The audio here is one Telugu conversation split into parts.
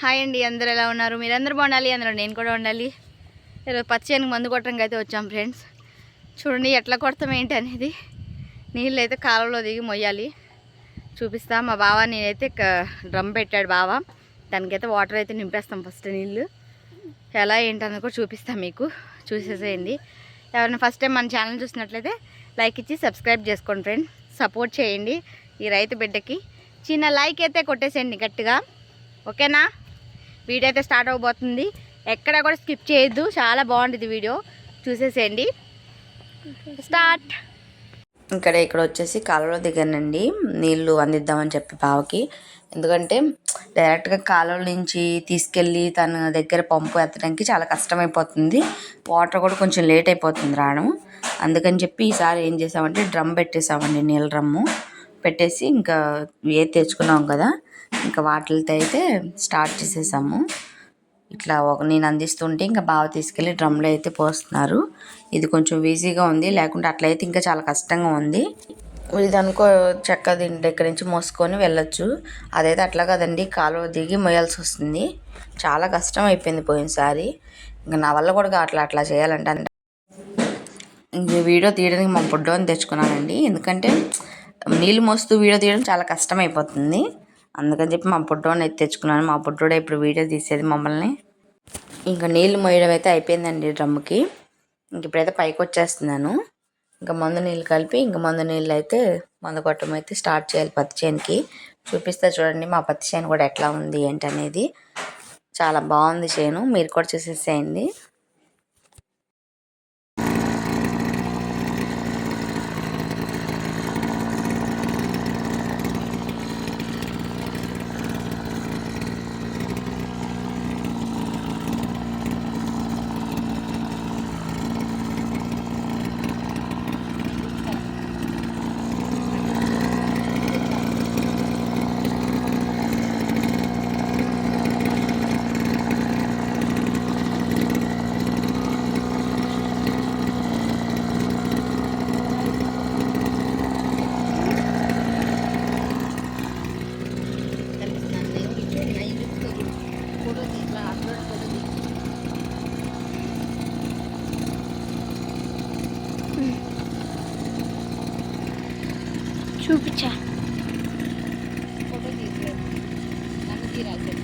హాయ్ అండి, అందరూ ఎలా ఉన్నారు? మీరందరూ బాగుండాలి, అందులో నేను కూడా ఉండాలి. ఈరోజు పచ్చేనికి మందు కొట్టడానికి అయితే వచ్చాం ఫ్రెండ్స్. చూడండి ఎట్లా కొడతాం ఏంటి అనేది. నీళ్ళు అయితే కాలువలో దిగి మొయ్యాలి, చూపిస్తా. మా బావ నేనైతే డ్రమ్ పెట్టాడు బావ, దానికైతే వాటర్ అయితే నింపేస్తాం. ఫస్ట్ నీళ్ళు ఎలా ఏంటన్నది కూడా చూపిస్తాం మీకు, చూసేసేయండి. ఎవరైనా ఫస్ట్ టైం మన ఛానల్ చూసినట్లయితే లైక్ ఇచ్చి సబ్స్క్రైబ్ చేసుకోండి ఫ్రెండ్స్. సపోర్ట్ చేయండి ఈ రైతు బిడ్డకి. చిన్న లైక్ అయితే కొట్టేసేయండి గట్టిగా, ఓకేనా? వీడియో అయితే స్టార్ట్ అవబోతుంది, ఎక్కడ కూడా స్కిప్ చేయొద్దు. చాలా బాగుంటుంది వీడియో, చూసేసేయండి. స్టార్ట్. ఇక్కడ వచ్చేసి కాలువలో దిగానండి, నీళ్ళు అందిద్దామని చెప్పి బావకి. ఎందుకంటే డైరెక్ట్గా కాలువల నుంచి తీసుకెళ్ళి తన దగ్గర పంపు ఎత్తడానికి చాలా కష్టమైపోతుంది, వాటర్ కూడా కొంచెం లేట్ అయిపోతుంది రావడం. అందుకని చెప్పి ఈసారి ఏం చేసామంటే డ్రమ్ పెట్టేసామండి, నీళ్ళ డ్రమ్ము పెట్టేసి ఇంకా తెచ్చుకున్నాం కదా, ఇంకా వాటితో అయితే స్టార్ట్ చేసేసాము. ఇట్లా నేను అందిస్తుంటే ఇంకా బాగా తీసుకెళ్ళి డ్రమ్లో అయితే పోస్తున్నారు. ఇది కొంచెం ఈజీగా ఉంది, లేకుంటే అట్లయితే ఇంకా చాలా కష్టంగా ఉంది. ఇది అనుకో చెక్క దీని దగ్గర నుంచి మోసుకొని వెళ్ళొచ్చు, అదైతే అట్లా కదండి, కాలువ దిగి మొయ్యాల్సి వస్తుంది. చాలా కష్టం అయిపోయింది పోయినసారి. ఇంకా నా వల్ల కూడా అట్లా చేయాలంటే ఇంక వీడియో తీయడానికి మా బుడ్డోని తెచ్చుకున్నానండి. ఎందుకంటే నీళ్ళు మోస్తూ వీడియో తీయడం చాలా కష్టం అయిపోతుంది, అందుకని చెప్పి మా బుడ్డోని అయితే తెచ్చుకున్నాను. మా బుడ్డోడే ఇప్పుడు వీడియో తీసేది మమ్మల్ని. ఇంకా నీళ్ళు మోయడం అయితే అయిపోయిందండి డ్రమ్ముకి. ఇంక ఇప్పుడైతే పైకి వచ్చేస్తున్నాను. ఇంకా మందు నీళ్ళు కలిపి ఇంకా మందు నీళ్ళు అయితే మందు కొట్టడం అయితే స్టార్ట్ చేయాలి పత్తి చేనుకి. చూపిస్తా చూడండి మా పత్తి చేను కూడా ఎట్లా ఉంది ఏంటనేది. చాలా బాగుంది చేను, మీరు కూడా చూసేసేయండి. చూపించా ఫోటో తీయలేదు, నన్ను తీరాలి.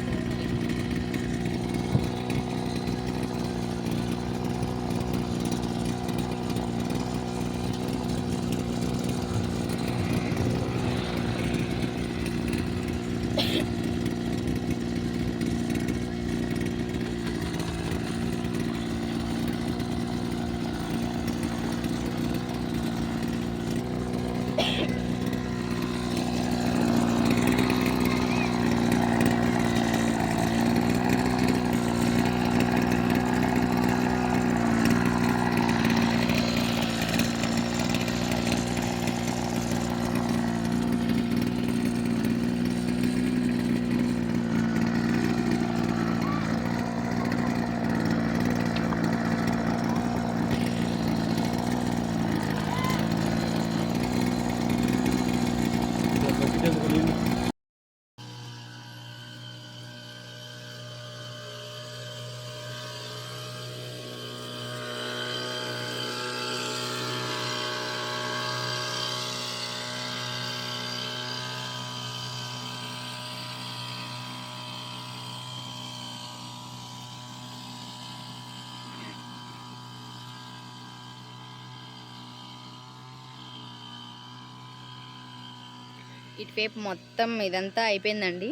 ఇటువైపు మొత్తం ఇదంతా అయిపోయిందండి,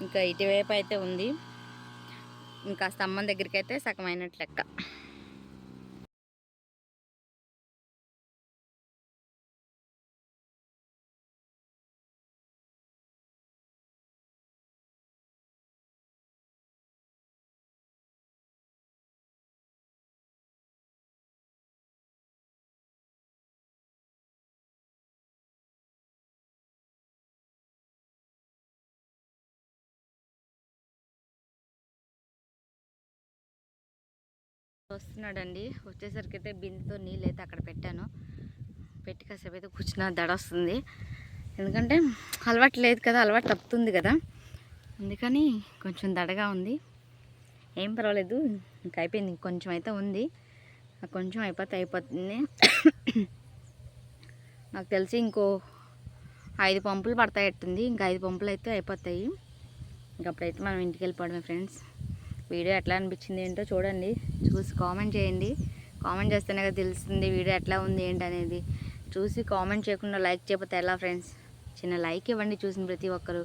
ఇంకా ఇటువైపు అయితే ఉంది. ఇంకా స్తంభం దగ్గరికి అయితే సగం అయినట్లు లెక్క. వస్తున్నాడండి, వచ్చేసరికి అయితే బిందెతో నీళ్ళు అయితే అక్కడ పెట్టాను. పెట్టి కాసేపు అయితే కూర్చున్న దడ వస్తుంది, ఎందుకంటే అలవాటు లేదు కదా, అలవాటు తప్పుతుంది కదా. అందుకని కొంచెం దడగా ఉంది. ఏం పర్వాలేదు, ఇంకా అయిపోయింది. కొంచెం అయితే ఉంది, కొంచెం అయిపోతుంది. నాకు తెలిసి ఇంకో 5 పంపులు పడతాయట్టుంది. ఇంకా 5 పంపులు అయితే అయిపోతాయి. ఇంకప్పుడైతే మనం ఇంటికి వెళ్ళిపోవడమే ఫ్రెండ్స్. వీడియో ఎట్లా అనిపించింది ఏంటో చూడండి, చూసి కామెంట్ చేయండి. కామెంట్ చేస్తేనే కదా తెలుస్తుంది వీడియో ఎట్లా ఉంది ఏంటి అనేది. చూసి కామెంట్ చేయకుండా లైక్ చేయకపోతే ఎలా ఫ్రెండ్స్? చిన్న లైక్ ఇవ్వండి చూసిన ప్రతి ఒక్కరు.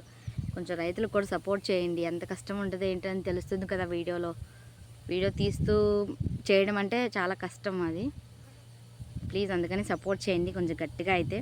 కొంచెం రైతులకు కూడా సపోర్ట్ చేయండి. ఎంత కష్టం ఉంటుంది ఏంటని తెలుస్తుంది కదా వీడియో తీస్తూ చేయడం అంటే చాలా కష్టం అది. ప్లీజ్ అందుకని సపోర్ట్ చేయండి కొంచెం గట్టిగా అయితే.